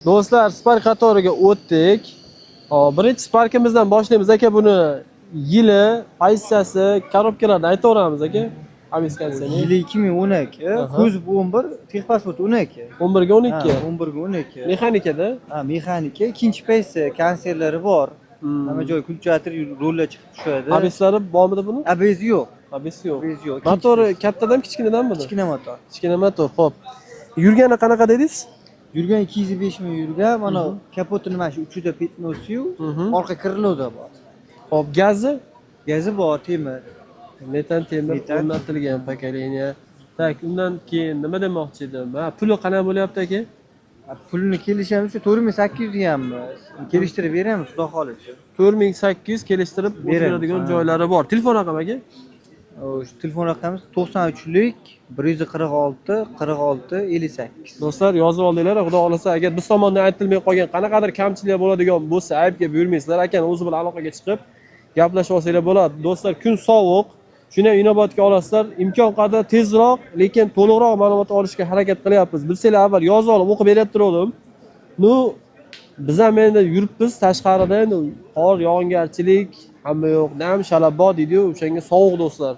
Do'stlar, Spark qatoriga o'tdik. Hop, birinchi Sparkimizdan boshlaymiz aka. Buni yili, pozitsiyasi, korobkalarni aytaveramiz aka. Aviskasiyani. Yili 2012, kuzov 11, texpasport 12. 11 ga 12. 11 ga 12. Mexanikada. Mexanika, ikkinchi paysi konsertlari bor. Hamma joy kulchatir, rollar chiqib tushadi. Abislari bormidi buni? Abez yo'q. Abis yo'q. Abez yo'q. Motori kattadan kichkinadanmi? Kichkina motor. Kichkina motor. Xo'p. Yurgani qanaqa dedingiz? Yurgan 205 ming yurgan, mana kapotini mana shu uchida petnosiyu, orqa kriloda bor. Xo'p, gazi? Gazi bor, temir. Metan temir o'rnatilgan pokoleniya. Tak, undan keyin nima demoqchi edim? Ha, puli qanaqa bo'lyapti aka? Pulni kelishamiz shu 4800 deyapmiz. Kelishtirib beramiz, xudo xohlasa. 4800 kelishtirib beradigan joylari bor. Telefon raqami aka? Shu telefon raqamimiz 93lik 146 46 58. Do'stlar, yozib oldinglar, xudo xolasa agar biz tomondan aytilmay qolgan qanaqadir kamchilik bo'ladigan bo'lsa, aybga buyurmaysizlar. Akani o'zi bilan aloqaga chiqib gaplashib olsanglar bo'ladi. Do'stlar, kun sovuq. Shuni inobatga olasizlar. Imkon qadar tezroq, lekin to'liqroq ma'lumot olishga harakat qilyapmiz. Bilsanglar, avval yozib olib o'qib berayotgandim. Nu biz ham endi yuribmiz tashqarida, endi qor, yog'ingarchilik hamma yo'q. Nam shalabbo deydi-yu, o'shanga sovuq do'stlar.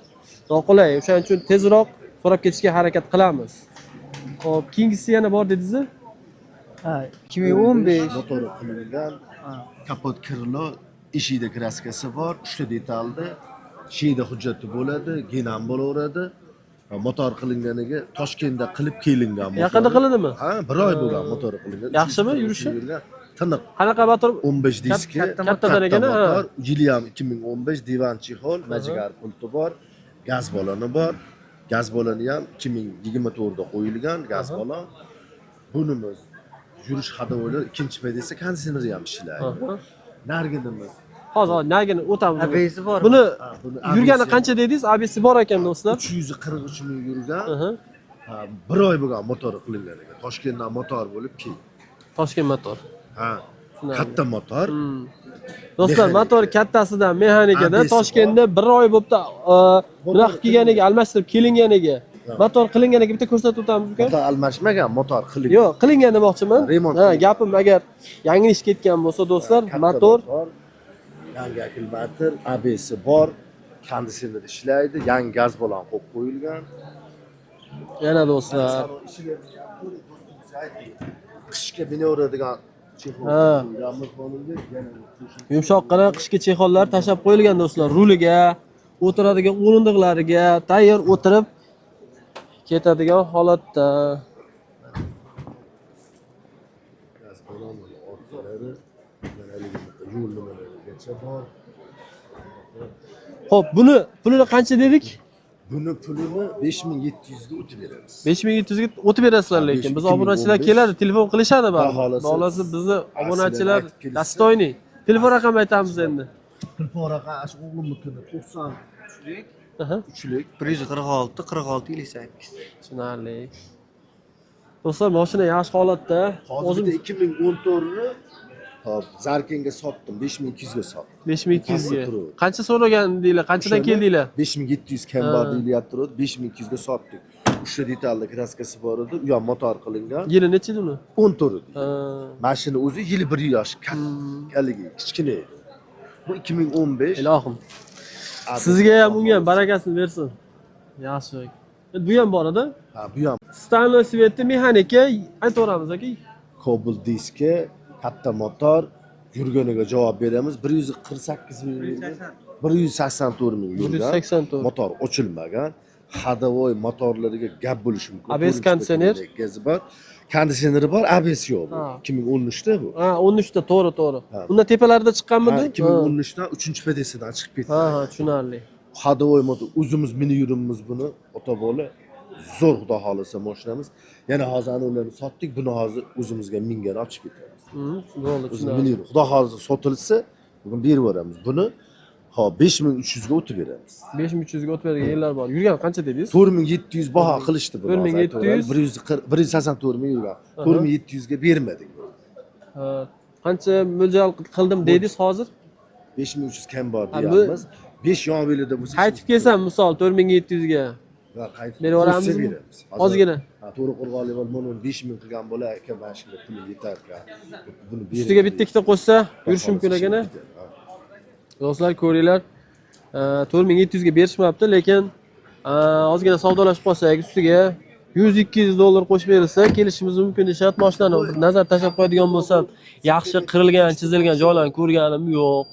Noqulay. O'shaning uchun tezroq so'rab ketishga harakat qilamiz. Xo'p, keyingisi yana bor dedingiz? Ha, 2015 motori qilingan, kapot krilo, eshikda kraskasi bor, 3 ta detalda, sheyda hujjati bo'ladi, genam bo'laveradi. Motor qilinganiga Toshkentda qilib kelingan motor. Yaqinda qilindimi? Ha, 1 oy bo'lgan motor qilingan. Yaxshimi yurishi? Tiniq. Qanaqa motor? 15 diski, kattadan ekan, ha. motor, yili ham 2015, divan chexol, majigar pulti bor, gaz baloni bor. Gaz baloni ham 2024 da qo'yilgan gaz balon. Bunimiz yurish hadovolar ikkinchi paydasi konditsioneri ham ishlaydi. Narginimiz. Hozir nargini o'tamiz. abezi bor. Buni yurgani qancha dedingiz? Abisi bor ekan do'stlar. 343 ming yurgan. 1 oy bo'lgan motor qilingan ekan. Toshkentdan motor bo'lib keldi. Toshkent motor. Ha. Katta motor. Do'stlar, motor kattasidan mexanikada Toshkentda 1 oy bo'libdi. Bunaqa kelganiga, almashtirib kelinganiga. Motor qilinganiga bitta ko'rsatib o'tamiz uka. Motor almashmagan, motor qilingan. Yo'q, qilingan demoqchiman. Remont. Ha, gapim agar yanglish ketgan bo'lsa do'stlar, motor yangi akkumulyator, ABS bor, konditsioner ishlaydi, yangi gaz balon qo'yib qo'yilgan. yana do'stlar. Qishga binaveradigan Yumshoqqina qishki chexollar tashab qo'yilgan do'stlar. Ruliga, o'tiradigan o'rindiqlariga tayyor o'tirib ketadigan holatda. Gaz balon orqalari yo'l nimalarigacha bor. Xo'p, pulini qancha dedik? Buni pulini 5700 ga o'tib beramiz. 5700 ga o'tib berasizlar, lekin biz obunachilar keladi, telefon qilishadi baribir. Xohlasa bizni obunachilar dostoyniy. Telefon raqamini aytamiz endi. Telefon raqami shu o'g'limnikini 93lik. 3lik 146 46 58. Tushunarli. Do'stlar, mashina yaxshi holatda. Hozirda 2014 ni hop Zarkenga sotdim, 5200 ga sotdim. 5200 ga. Qancha so'ragan deylar? Qanchadan keldinglar? 5700 kam bor deyilyapti, 5200 ga sotdik. 3 ta detalli kraskasi bor edi, u ham motor qilingan. Yili necha edi uni? 14 edi. Mashina o'zi yili 1 yosh, haligi kichkina edi. Bu 2015. Ilohim. Sizga ham unga ham barakasini bersin. Yaxshi. Bu ham bor edi. Ha, bu ham Stanoy sveti mexanika aytaveramiz aka. Cobalt diski, katta motor, yurganiga javob beramiz. 148 ming, 184 ming yurgan. 184. Motor ochilmagan. Hadovoy motorlariga gap bo'lishi mumkin. ABS konditsioner bor. Konditsioneri bor, ABS yo'q. 2013 da bu. Ha, 13 da, to'g'ri. Unda tepalarida chiqqanmidi? 2013 dan 3-pedasidan chiqib ketdi. Ha, tushunarli. Hadovoy motor o'zimiz mini yurimiz buni, ota bola zo'r xudo xolasa mashinamiz. Yana hozir ularni sotdik, buni hozir o'zimizga mingga ochib ketamiz. Bo'ldi, tushunarli. Xudo xolasa sotilsa, bugun berib yuboramiz. Buni 5300 ga o'tib beramiz. 5300 ga o'tib bergan yillar bor. Yurgan qancha dedingiz? 4700 baho qilishdi buni. 4700 184 ming yurgan. 4700 ga bermadik. Qancha mo'ljal qildim dedingiz hozir? 5300 kam bor deyapmiz. 5 yo'nvelida bo'lsa. Qaytib kelsam, misol 4700 ga Va qaytib Berib yuboramizmi? beramiz. Ozgina. Ha, to'g'ri qo'rg'onli bo'lib, mana 5000 qilgan bo'lar aka, mana shunga pul yetar aka. Buni bering. Ustiga bitta ikkita qo'shsa yurish mumkin ekana. Do'stlar ko'ringlar. 4700 ga berishmabdi, lekin ozgina savdolashib qolsak, ustiga 100-200 dollar qo'shib berilsa, kelishimiz mumkin deyapti. Mashinani bir nazar tashlab qo'yadigan bo'lsam, yaxshi qirilgan, chizilgan joylarni ko'rganim yo'q.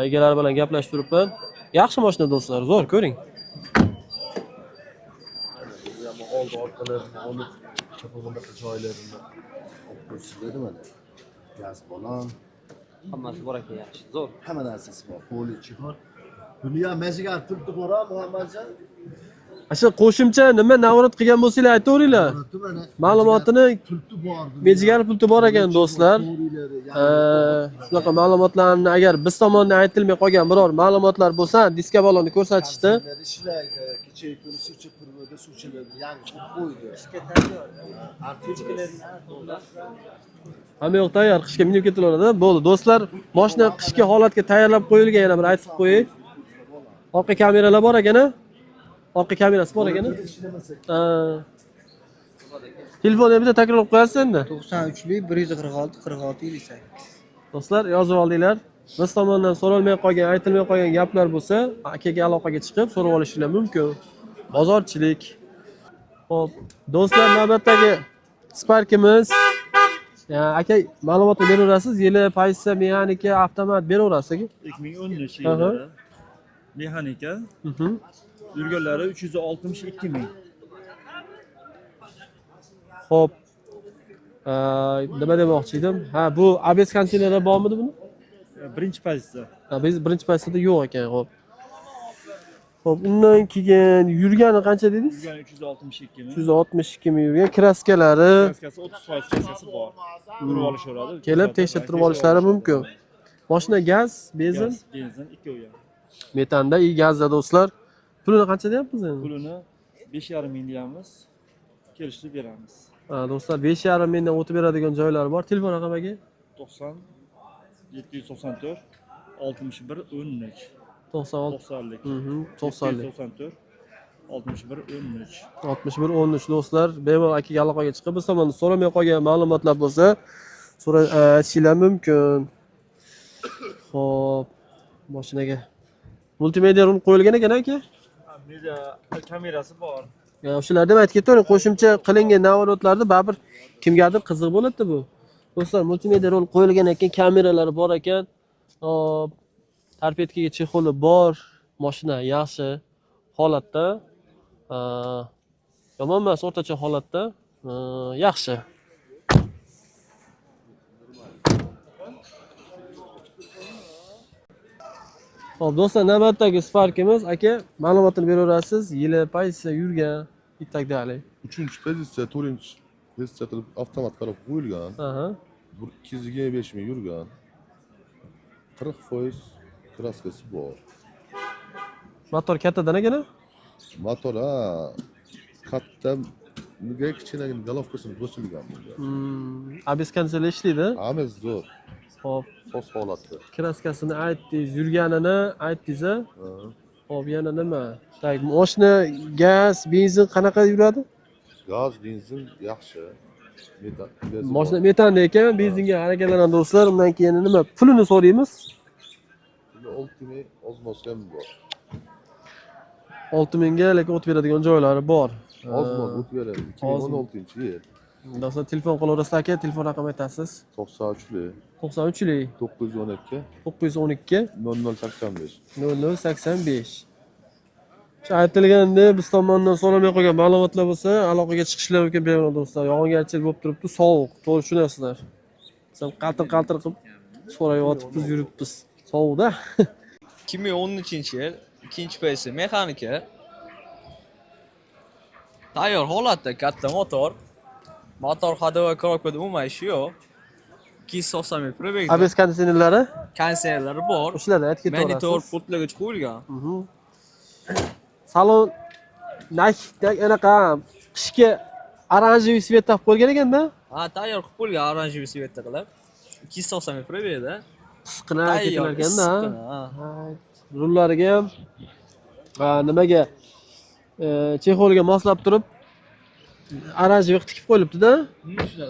Egalari bilan gaplashib turibman. Yaxshi mashina do'stlar, zo'r ko'ring. Oldi orqalarini olib, bunaqa joylarini olib ko'rsatadi mana. Gaz balon, Hammasi bor ekan, yaxshi. Zo'r. hamma narsasi bor. Poli chihor. Buni ham majiga turibdi bora, Muhammadjon. Shu qo'shimcha nima navrat qilgan bo'lsanglar aytaveringlar. Mana Ma'lumotini pulti bor. Mejigar pulti bor ekan do'stlar. Shunaqa ma'lumotlarni agar biz tomonidan aytilmay qolgan biror ma'lumotlar bo'lsa, diska balonni ko'rsatishdi. Ishlaydi, kecha kuni suvchi qurmada suvchilarni yangi qo'ydi. Ishga tayyor. Hamma yoq tayyor, qishga minib ketilaveradi. Bo'ldi do'stlar, mashina qishki holatga tayyorlab qo'yilgan, yana bir aytib qo'ying. Orqa kameralar bor ekan-a? Orqa kamerasi bor ekan-a? Telefonni bitta takrorlab qo'yasiz endi. 93lik 146 46 58. Do'stlar, yozib oldinglar. Biz tomonidan so'ralmay qolgan, aytilmay qolgan gaplar bo'lsa, akaga aloqaga chiqib so'rab olishingiz mumkin. Bozorchilik. Xo'p, do'stlar, navbatdagi Sparkimiz. Aka, ma'lumotni beraverasiz, yili, pozitsiya, mexanika, avtomat beraverasiz aka. 2013 yillari mexanika Mhm. yurganlari 362 ming. Xo'p. Nima demoqchi edim? Ha, bu ABS konteynerlar bormi buni? Birinchi pozitsiya. Biz birinchi paytda yo'q ekan, xo'p. Xo'p, undan keyin yurgani qancha dedingiz? Yurgan 362 ming. 162 ming yurgan. Kraskalari Kraskasi 30% kraskasi bor. Ko'rib olishaveradi. kelib tekshirtirib olishlari mumkin. Mashina gaz, benzin, Gaz, benzin ikkovi ham. metanda, gazda do'stlar. Pulini qancha deyapmiz endi? Pulini 5,5 ming deyamiz. Kelishib beramiz. Ha, do'stlar 5,5 mingdan o'tib beradigan joylar bor. Telefon raqamiga 90 794 61 13 96 90lik. 90lik 94 61 13. 61 13 do'stlar, bemalol akaga aloqaga chiqib biz tomonidan so'ramay qolgan ma'lumotlar bo'lsa, aytishingiz mumkin. Xo'p, mashinaga multimedia rul qo'yilgan ekan aka. Media kamerasi bor. O'shalar deb aytib ketavering, qo'shimcha qilingan navolotlarda baribir kimgadir qiziq bo'ladi bu. Do'stlar, multimedia rol qo'yilgan ekan, kameralari bor ekan. Hop, torpedkaga chexoli bor. Mashina yaxshi holatda. Yomon emas, o'rtacha holatda. Yaxshi. Xo'p, do'stlar, navbatdagi Sparkimiz, aka, ma'lumotini beraverasiz. Yili, pozitsiya, yurgan, и так далее. 3-pozitsiya, 4-pozitsiya qilib avtomat qilib qo'yilgan. Aha. 225 ming yurgan. 40% kraskasi bor. Motor kattadan ekan-a? Motor katta, nega kichkinagina golovkasini bo'silgan bunda. ABS konsoli ishlaydi. Amaz zo'r, Hop, sos holatda. kraskasini aytdingiz, yurganini aytdingiz. Ha. Hop, yana nima? Tak, mashina gaz, benzin qanaqa yuradi? Gaz, benzin yaxshi. Metan. Mashina metanda ekan, benzinga harakatlanadi do'stlar. Undan keyin nima? Pulini so'raymiz. 6 ming ozmos ham bor. 6 mingga lekin o'tib beradigan joylari bor. Ozmos o'tib beradi. 2016-yil. Do'stlar, telefon qilaverasiz aka, telefon raqamini aytasiz. 93lik 93lik 912 912 0085. 0085. Shu aytilganda biz tomonidan so'ramay qolgan ma'lumotlar bo'lsa, aloqaga chiqishlar mumkin bemalol do'stlar. Yog'ingarchilik bo'lib turibdi, sovuq, to'g'ri tushunasizlar. Sen qaltir-qaltir qilib so'rayotibmiz, yuribmiz. Sovuqda. 2013-yil, ikkinchi pozitsiya mexanika. Tayyor holatda, katta motor. Motor hadava korobkada umuman ishi yo'q. 290 ming probegda. ABS konditsionerlari Konditsionerlari bor. o'shalarni aytib Monitor ketaverasiz. pultlagich qo'yilgan. Salon nakdek anaqa qishki oranjiy svet taqib qo'ygan ekanda, Ha, tayyor qilib qo'yilgan oranjiy svetda qilib. 290 ming probegda. qisqina Tayyor ketilarganda. issiqqina, ha. Rullariga ham nimaga Chexolga moslab turib oranjiy tikib qo'yilibdi-da.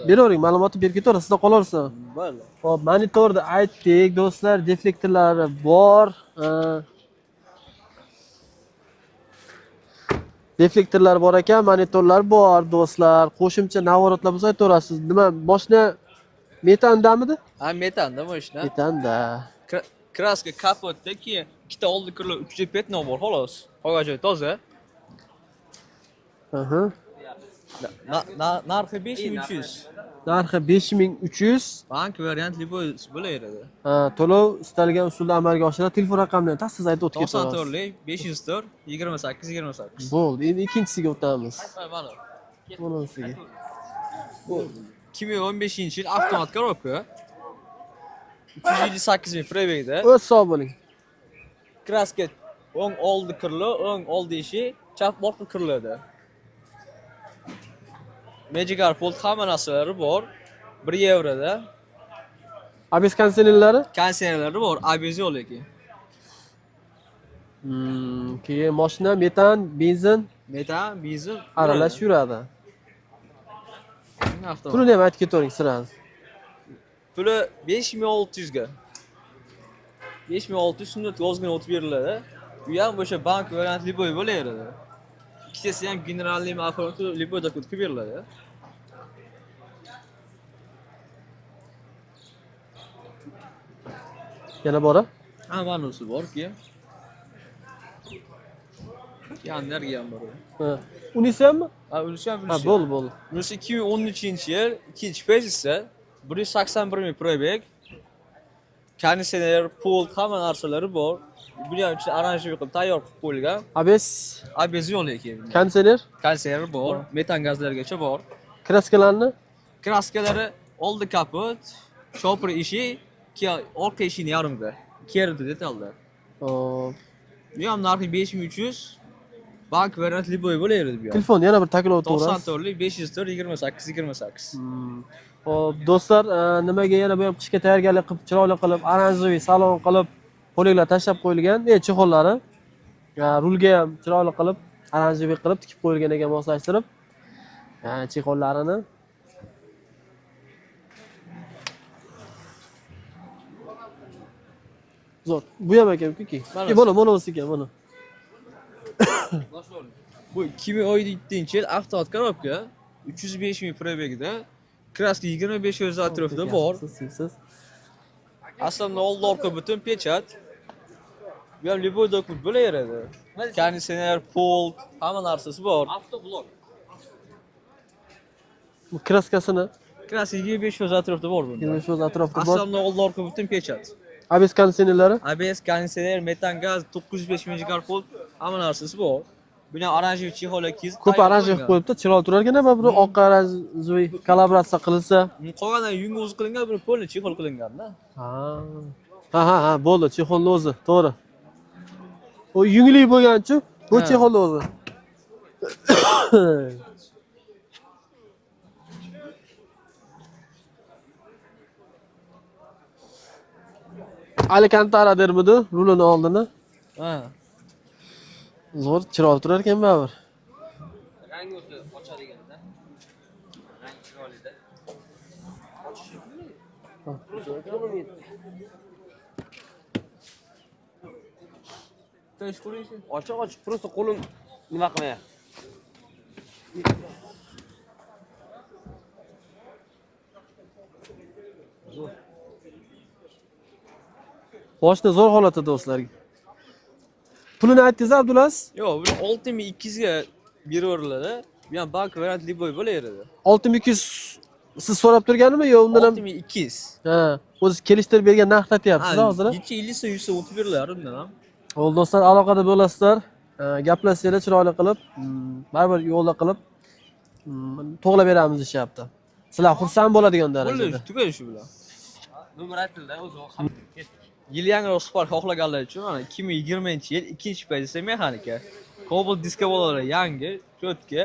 Beravering, ma'lumotni berib ketaverasiz, sizda qolaversin. Bo'ldi. Hop, monitorda aytdik, do'stlar, deflektorlari bor. Deflektorlar bor ekan, monitorlar bor, do'stlar. Qo'shimcha navorotlar bo'lsa aytaverasiz. Nima, boshqa metandamidi? Ha, metanda mashina. Metanda. Kraska kapotda keyin ikkita oldi kirli 3 petno bor, xolos. Qolgan joy toza. Aha. Narxi 5300. Narxi 5300. Bank variantli bo'laveradi. Ha, to'lov istalgan usulda amalga oshiriladi. Telefon raqamlarini ta'siz aytib o'tib ketamiz. 94lik 504 28 28. Bo'ldi, endi ikkinchisiga o'tamiz. Mana. Bunisiga. Bu 2015-yil avtomat korobka. 358 ming prebegda. O'z sog' bo'ling. Kraska o'ng oldi kirli, o'ng oldi ishi, chap orqa kiriladi. Magic Pult hamma narsalari bor. 1 yevroda. ABS konditsionerlari? Konditsionerlari bor, ABS yo'q lekin. Keyin mashina metan, benzin Metan, benzin aralash yuradi. Pulini ham aytib ketavering sirasi. Puli 5600 ga. 5600 so'm ozgina o'tib beriladi. Bu ham o'sha bank variantli bo'laveradi. Ikkitasi ham generalniy ma'qulotli liboda o'tkazib beriladi. Yana bor-a? Ha, manusi bor keyin. Yanlarga ham bor. Ha. Unisi hammi? Ha, unisi ham Ha, bo'ldi. Bunisi 2013-yil, 2-pejisi, 181 ming prebeg. Konditsioner, pult, hamma narsalari bor. Buni ham ichida aranjiy qilib tayyor qilib qo'yilgan. ABS ABS yo'q lekin. konditsioner, Konditsioner bor, metan gazlargacha bor. kraskalarni Kraskalari oldi kapot, chopper ishi, keyin orqa ishini yarimda. Kerdi detallar. hop. Bu ham narxi 5300. Bank variantli bo'laveradi bu ham. Telefon yana bir takror o'taverasiz. 94lik 504 28 28. Hop, do'stlar, nimaga yana bu ham qishga tayyorgarlik qilib, chiroyli qilib, oranjiy salon qilib, qo'linglar tashlab qo'yilgan. Chexollari. Rulga ham chiroyli qilib, oranjiy qilib tikib qo'yilgan ekan moslashtirib. Chexollarini. Zo'r. Bu ham ekan-ku. Mana o'zi ekan, mana. Bu 2017-yil avtomat korobka 305 ming prebegda. Kraska 25 yoz atrofida bor. Siz. Aslida oldi orqa butun pechat. Bu ham liboy dokument bo'laveradi. Konditsioner, pult, hamma narsasi bor. Avtoblok. Bu kraskasini Kraska 25 yoz atrofida bor bunda. 25 yoz atrofida bor. Aslida oldi orqa butun pechat. ABS konditsionerlari? ABS, konditsioner, metan gaz, 905 ming pult, hamma narsasi bor. Buni oranjiy chexol kiz. Ko'p oranjiy qilib qo'yibdi, chiroyli turar ekan, bu oq oranjiy kollaboratsiya qilinsa. Qolgandan yungi o'zi qilingan, buni polni chexol qilingan-da. Ha, bo'ldi, chexolni o'zi, to'g'ri. O yungli bo'lgan-chu, bu chexolni o'zi. Alcantara dermidi, rulini oldini. Ha. Zo'r, chiroyli turar ekan baribir. Rangi o'zi ochadigan-da. Rang chiroyli-da. Ochiq, просто qo'lim nima qilmayapti. Boshda zo'r holatda do'stlarga. Pulini aytdingiz, Abdulaziz? Yo'q, buni 6200 ga beraveriladi. Bu ham bank variantli bo'laveradi. 6200 siz so'rab turganmi yo undan ham? 6200. Ha, o'zi kelishtirib bergan narxda aytyapsiz hozir. 750 100 o'tib beriladi undan ham. Bo'ldi do'stlar, aloqada bo'lasizlar. Gaplashsanglar chiroyli qilib, baribir yo'lda qilib to'g'rilab beramiz deyapti. Sizlar xursand bo'ladigan darajada. Bo'ldi, tugadi shu bilan. Nomer aytildi, o'zi Yil yangiroq Spark xohlaganlar uchun mana 2020-yil 2-pozisiya mexanika. Cobalt diskovalari yangi, cho'tka,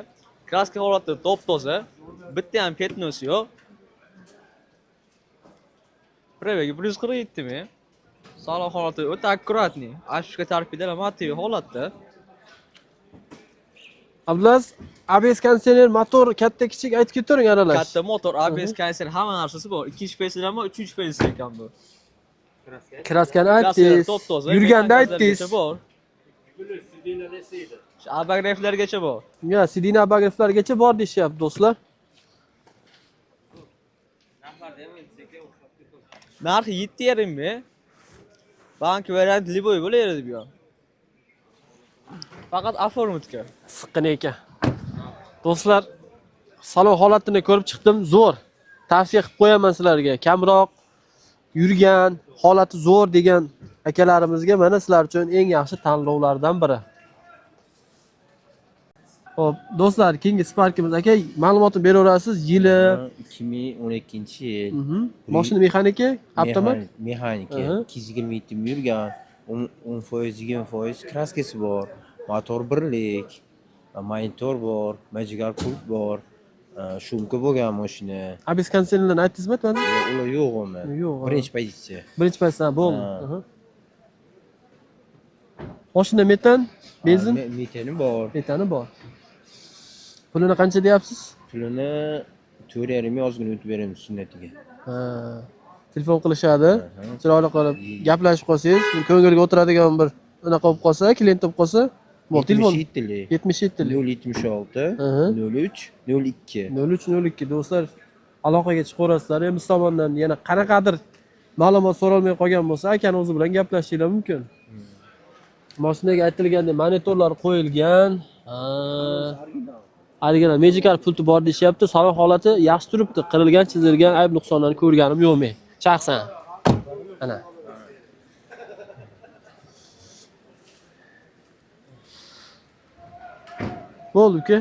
kraska holati top-toza, bitta ham petnosi yo'q. Prebegi 147 ming. Salon holati o'ta akkuratniy. Ashka tarkibida motiv holatda. Abdulaziz, ABS konditsioner, motor katta kichik aytib ketavering aralash. Katta motor, ABS konditsioner hamma narsasi bor. Ikkinchi pensiyada ham bor, uchinchi pensiyada ham bor. Kraskani Kraskalar aytdingiz. top toza. Yurganda metan aytdingiz. gazlargacha bor. Shu abagreiflargacha bor. Ya, sidina abagreiflargacha bor deyishyapti do'stlar. Narxi 7,5 mi? Bank variant liboy bo'laveradi bu yoq. Faqat оформitga. Siqqin ekan. Do'stlar, salon holatini ko'rib chiqdim, zo'r. Tavsiya qilib qo'yaman sizlarga. Kamroq yurgan, holati zo'r degan akalarimizga mana sizlar uchun eng yaxshi tanlovlardan biri. Xo'p, do'stlar, keyingi Sparkimiz aka, ma'lumotni beraverasiz, yili, 2012-yil. mashina mexaniki, avtomat, Mexanika. Aha. 227 ming yurgan. 10%, 20% kraskasi bor. Motor birlik. Monitor bor, majigar pult bor. Shumka bo'lgan mashina. ABS konditsionerlarni aytdingizmi? Aytmadingiz? Ular yo'q uni. Yo'q. Birinchi pozitsiya. Birinchi paytda bo'ldi. Ha. Aha. Mashina metan, benzin, Metani bor. metani bor. Pulini qancha deyapsiz? Pulini 4,5 ozgina o'tib beramiz sunnatiga. Ha. Telefon qilishadi. Aha. Chiroyli qilib gaplashib qolsangiz, ko'ngilga o'tiradigan bir unaqa bo'lib qolsa, klient bo'lib qolsa, bu telefon 77lik. 77 076 Aha. 03 02. 0302 do'stlar, aloqaga chiqaverasizlar. Biz tomondan yana qanaqadir ma'lumot so'ralmay qolgan bo'lsa, akani o'zi bilan gaplashishinglar mumkin. Mashinaga aytilgandek monitorlar qo'yilgan. Original Magicar pulti bor deyapti. Salon holati yaxshi turibdi. Qirilgan, chizilgan ayb nuqsonlarni ko'rganim yo'q men. Shaxsan. Ana. Bo'ldi uka.